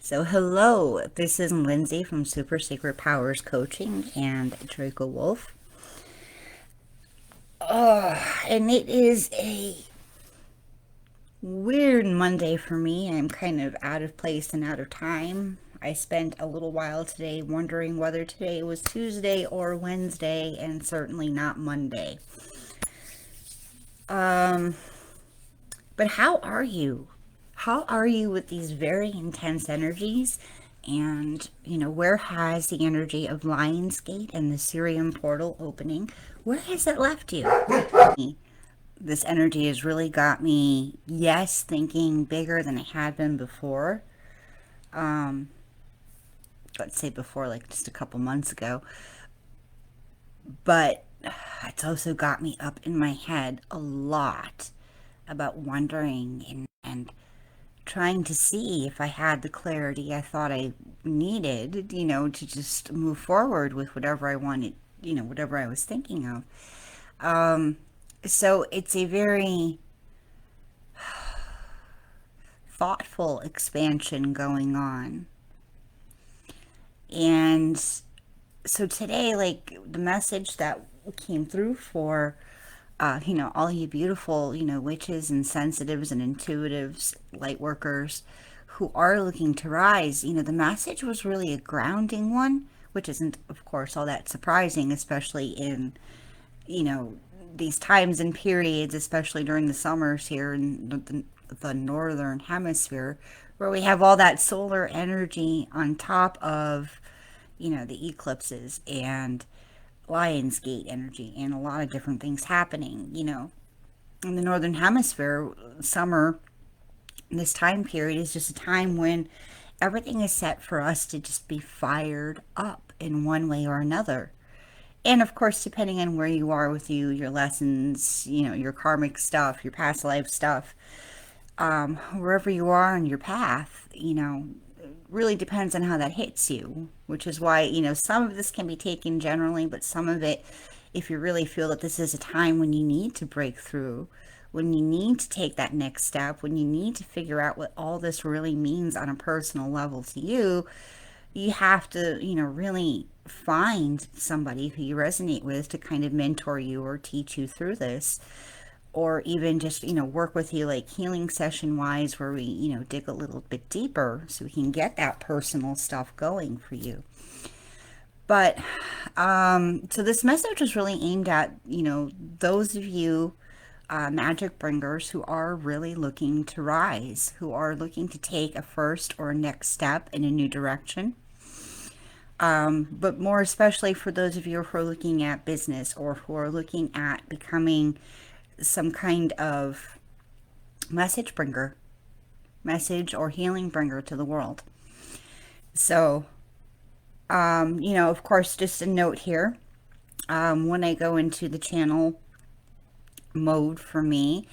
So, hello, this is Lindsay from Super Secret Powers Coaching and Draco Wolf. And it is a weird Monday for me. I'm kind of out of place and out of time. I spent a little while today wondering whether today was Tuesday or Wednesday, and certainly not Monday. But how are you? How are you with these very intense energies? And, where has the energy of Lionsgate and the Sirium portal opening, where has it left you? This energy has really got me, yes, thinking bigger than it had been before. Let's say before, like just a couple months ago. But it's also got me up in my head a lot about wondering and trying to see if I had the clarity I thought I needed, to just move forward with whatever I wanted, whatever I was thinking of. So it's a very thoughtful expansion going on. And so today, like the message that came through for all you beautiful, witches and sensitives and intuitives, light workers who are looking to rise, the message was really a grounding one, which isn't, of course, all that surprising, especially in, you know, these times and periods, especially during the summers here in the northern hemisphere, where we have all that solar energy on top of, the eclipses and Lionsgate energy and a lot of different things happening, in the northern hemisphere. Summer, this time period, is just a time when everything is set for us to just be fired up in one way or another. And of course, depending on where you are with your lessons, your karmic stuff, your past life stuff, wherever you are on your path, really depends on how that hits you, which is why, some of this can be taken generally, but some of it, if you really feel that this is a time when you need to break through, when you need to take that next step, when you need to figure out what all this really means on a personal level to you, you have to, really find somebody who you resonate with to kind of mentor you or teach you through this, or even just, work with you like healing session wise, where we, dig a little bit deeper so we can get that personal stuff going for you. But so this message is really aimed at, those of you magic bringers who are really looking to rise, who are looking to take a first or next step in a new direction. But more especially for those of you who are looking at business, or who are looking at becoming some kind of message bringer, message or healing bringer to the world. So, of course, just a note here. When I go into the channel mode for me,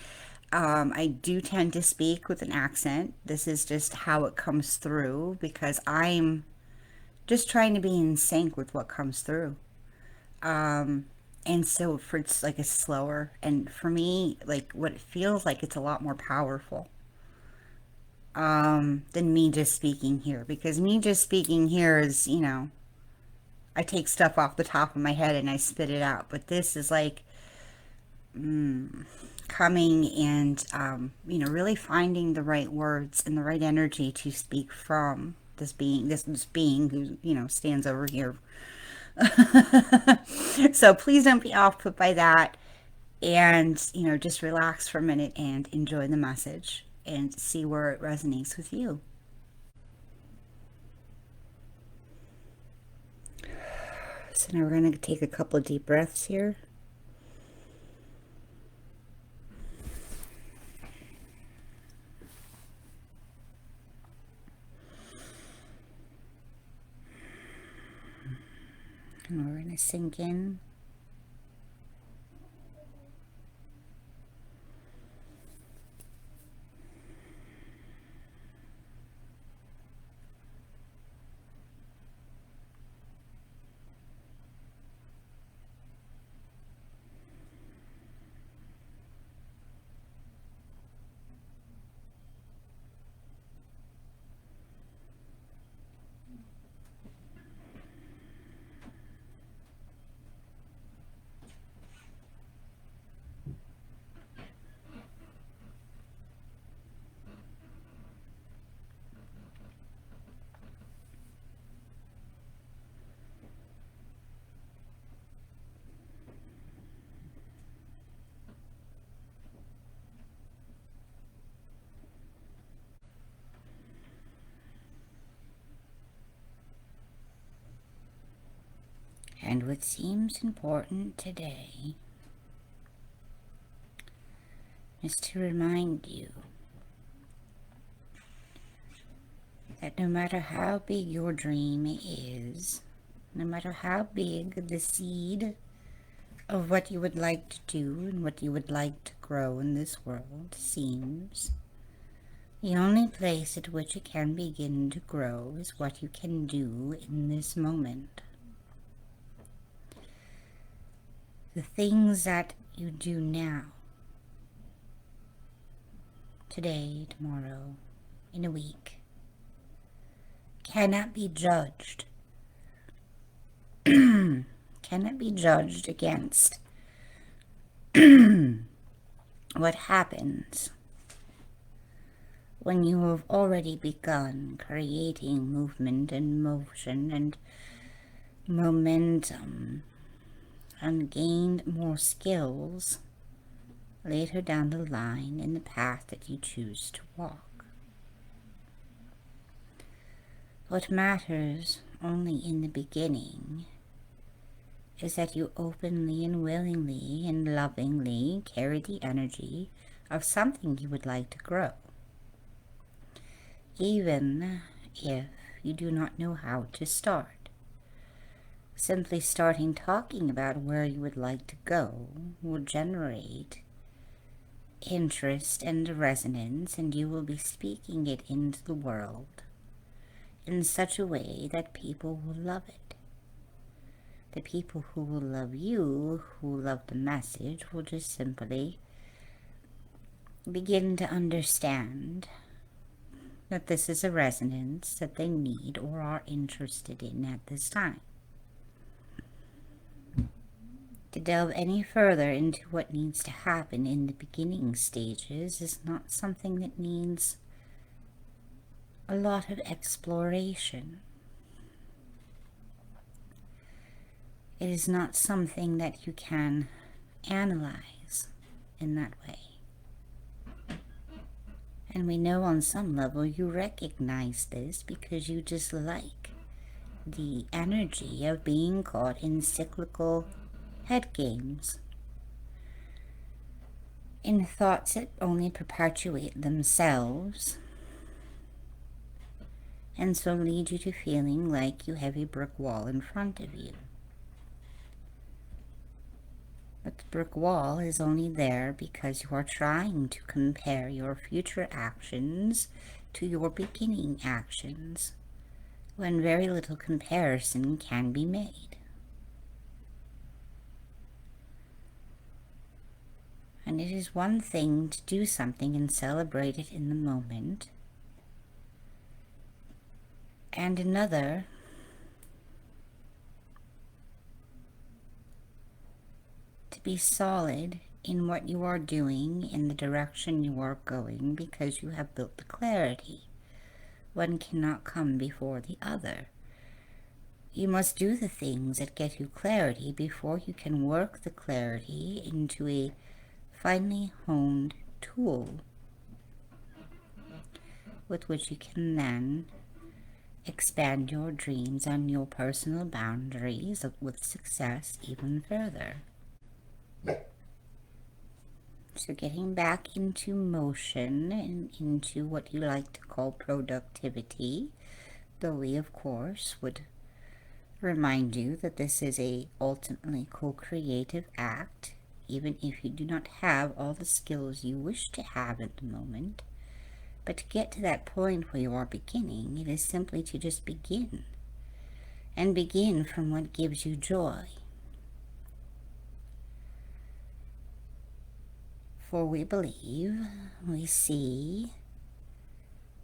I do tend to speak with an accent. This is just how it comes through, because I'm just trying to be in sync with what comes through. And so for it's like a slower, and for me, like what it feels like, it's a lot more powerful than me just speaking here, because me just speaking here is, I take stuff off the top of my head and I spit it out. But this is like coming and, really finding the right words and the right energy to speak from this being who, stands over here. So please don't be off put by that. And, just relax for a minute and enjoy the message and see where it resonates with you. So now we're going to take a couple of deep breaths here. And we're going to sink in. And what seems important today is to remind you that no matter how big your dream is, no matter how big the seed of what you would like to do and what you would like to grow in this world seems, the only place at which it can begin to grow is what you can do in this moment. The things that you do now, today, tomorrow, in a week, cannot be judged. Cannot be judged against what happens when you have already begun creating movement and motion and momentum and gained more skills later down the line in the path that you choose to walk. What matters only in the beginning is that you openly and willingly and lovingly carry the energy of something you would like to grow, even if you do not know how to start. Simply starting talking about where you would like to go will generate interest and resonance, and you will be speaking it into the world in such a way that people will love it. The people who will love you, who love the message, will just simply begin to understand that this is a resonance that they need or are interested in at this time. To delve any further into what needs to happen in the beginning stages is not something that needs a lot of exploration. It is not something that you can analyze in that way. And we know on some level you recognize this because you dislike the energy of being caught in cyclical head games, in thoughts that only perpetuate themselves, and so lead you to feeling like you have a brick wall in front of you. But the brick wall is only there because you are trying to compare your future actions to your beginning actions, when very little comparison can be made. And it is one thing to do something and celebrate it in the moment, and another to be solid in what you are doing, in the direction you are going, because you have built the clarity. One cannot come before the other. You must do the things that get you clarity before you can work the clarity into a finely honed tool with which you can then expand your dreams and your personal boundaries with success even further. So getting back into motion and into what you like to call productivity, though we of course would remind you that this is a ultimately co-creative act, even if you do not have all the skills you wish to have at the moment. But to get to that point where you are beginning, it is simply to just begin. And begin from what gives you joy. For we believe, we see,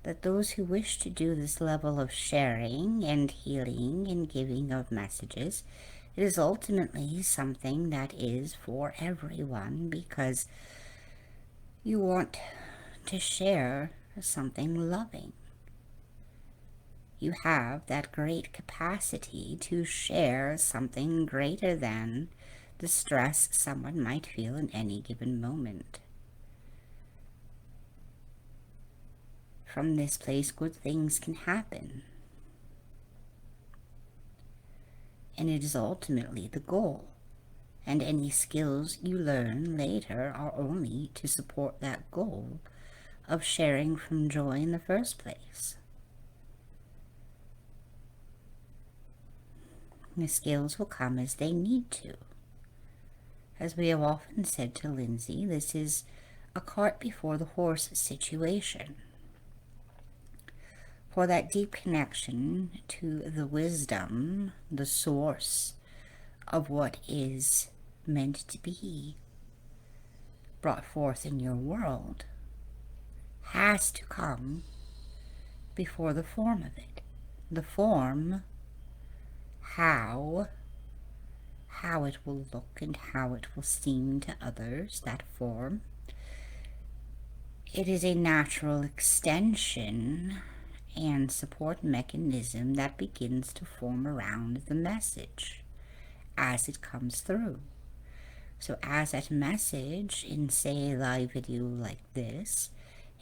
that those who wish to do this level of sharing and healing and giving of messages, it is ultimately something that is for everyone, because you want to share something loving. You have that great capacity to share something greater than the stress someone might feel in any given moment. From this place, good things can happen. and it is ultimately the goal. And any skills you learn later are only to support that goal of sharing from joy in the first place. The skills will come as they need to. As we have often said to Lindsay, this is a cart before the horse situation. For that deep connection to the wisdom, the source of what is meant to be brought forth in your world, has to come before the form of it. The form, how it will look and how it will seem to others, that form. It is a natural extension and support mechanism that begins to form around the message as it comes through. So as that message in, say, a live video like this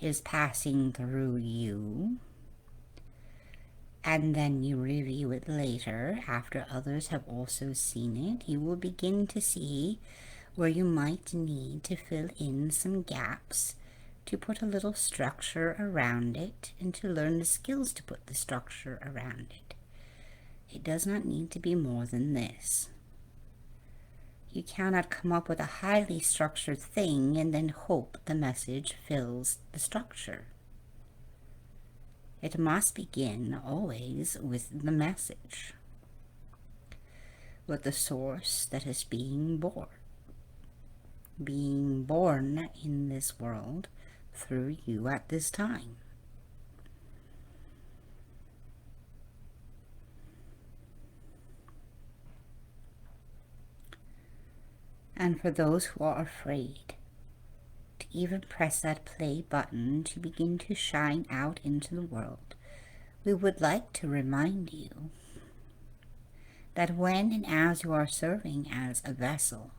is passing through you, and then you review it later after others have also seen it, you will begin to see where you might need to fill in some gaps, to put a little structure around it, and to learn the skills to put the structure around it. It does not need to be more than this. You cannot come up with a highly structured thing and then hope the message fills the structure. It must begin always with the message, with the source that is being born in this world through you at this time. And for those who are afraid to even press that play button to begin to shine out into the world, we would like to remind you that when and as you are serving as a vessel,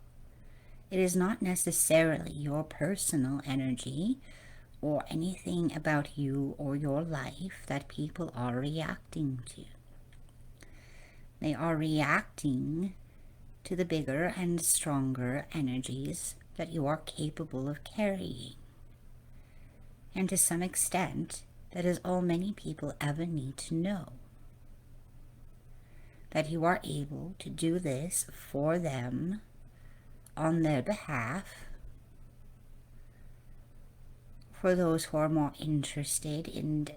it is not necessarily your personal energy or anything about you or your life that people are reacting to. They are reacting to the bigger and stronger energies that you are capable of carrying. And to some extent, that is all many people ever need to know. That you are able to do this for them, on their behalf, for those who are more interested in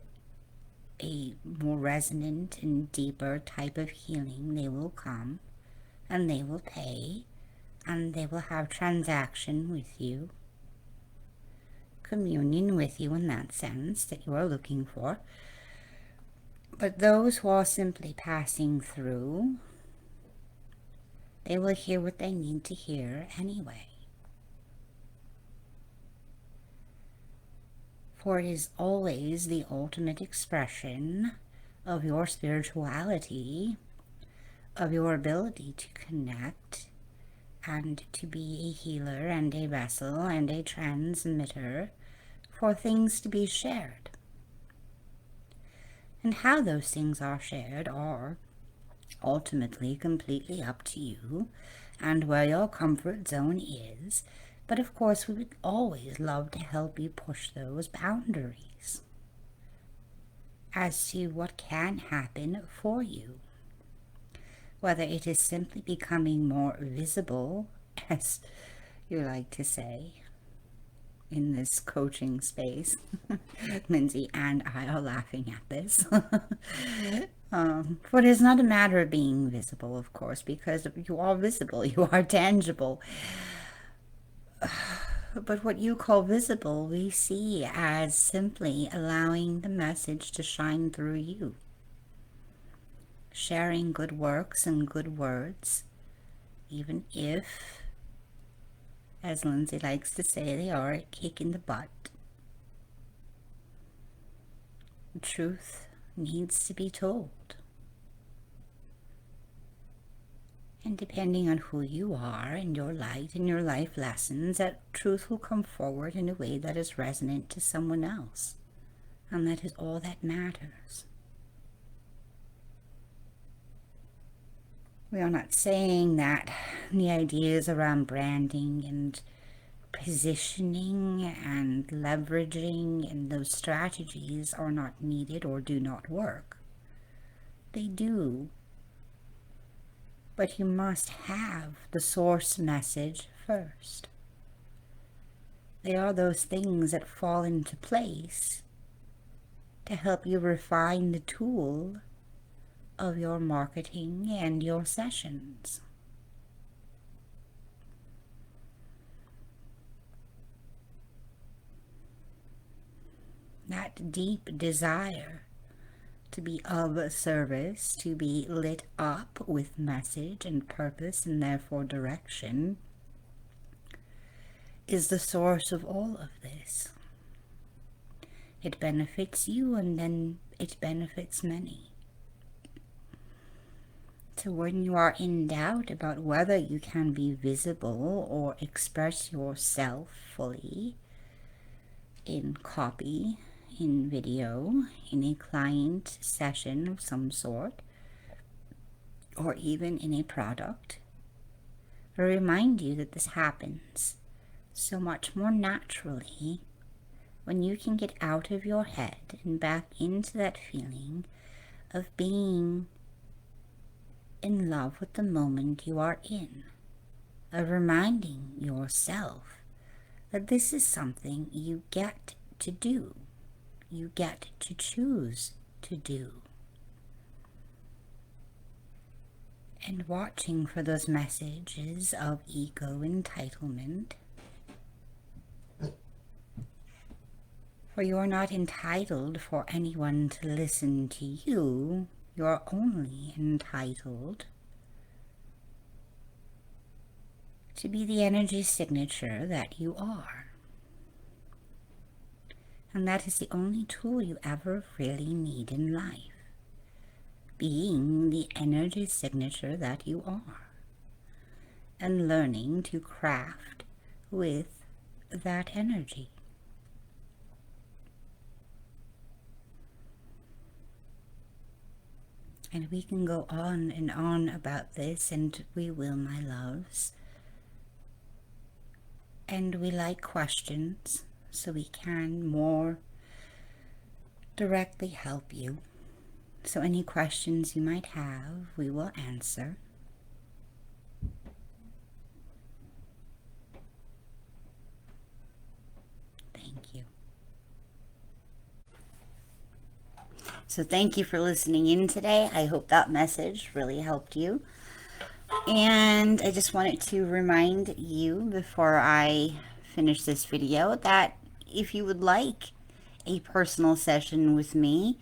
a more resonant and deeper type of healing. They will come and they will pay and they will have transaction with you, communion with you in that sense that you are looking for. But those who are simply passing through, they will hear what they need to hear anyway. For it is always the ultimate expression of your spirituality, of your ability to connect and to be a healer and a vessel and a transmitter for things to be shared. And how those things are shared are ultimately completely up to you and where your comfort zone is. But of course, we would always love to help you push those boundaries as to what can happen for you. Whether it is simply becoming more visible, as you like to say, in this coaching space. Lindsay and I are laughing at this. But it's not a matter of being visible, of course, because you are visible, you are tangible. But what you call visible, we see as simply allowing the message to shine through you. Sharing good works and good words, even if, as Lindsay likes to say, they are a kick in the butt. The truth needs to be told. And depending on who you are and your light and your life lessons, that truth will come forward in a way that is resonant to someone else. And that is all that matters. We are not saying that the ideas around branding and positioning and leveraging and those strategies are not needed or do not work. They do. But you must have the source message first. They are those things that fall into place to help you refine the tool of your marketing and your sessions. That deep desire to be of service, to be lit up with message and purpose and therefore direction, is the source of all of this. It benefits you and then it benefits many. So when you are in doubt about whether you can be visible or express yourself fully in copy, in video, in a client session of some sort, or even in a product, I remind you that this happens so much more naturally when you can get out of your head and back into that feeling of being in love with the moment you are in, of reminding yourself that this is something you get to do, you get to choose to do. And watching for those messages of ego entitlement. For you are not entitled for anyone to listen to you. You are only entitled to be the energy signature that you are. And that is the only tool you ever really need in life. Being the energy signature that you are. And learning to craft with that energy. And we can go on and on about this, and we will, my loves. And we like questions, so we can more directly help you. So any questions you might have, we will answer. Thank you. So thank you for listening in today. I hope that message really helped you. And I just wanted to remind you before I finish this video that if you would like a personal session with me,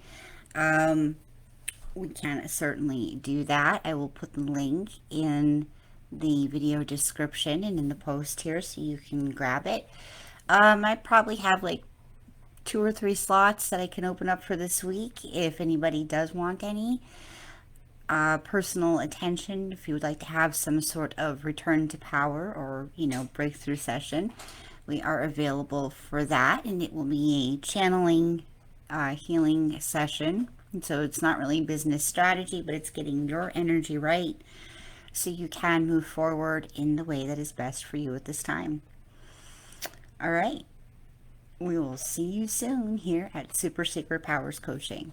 we can certainly do that. I will put the link in the video description and in the post here so you can grab it. I probably have like 2 or 3 slots that I can open up for this week if anybody does want any personal attention. If you would like to have some sort of return to power or, breakthrough session, we are available for that, and it will be a channeling healing session. And so it's not really business strategy, but it's getting your energy right so you can move forward in the way that is best for you at this time. All right. We will see you soon here at Super Secret Powers Coaching.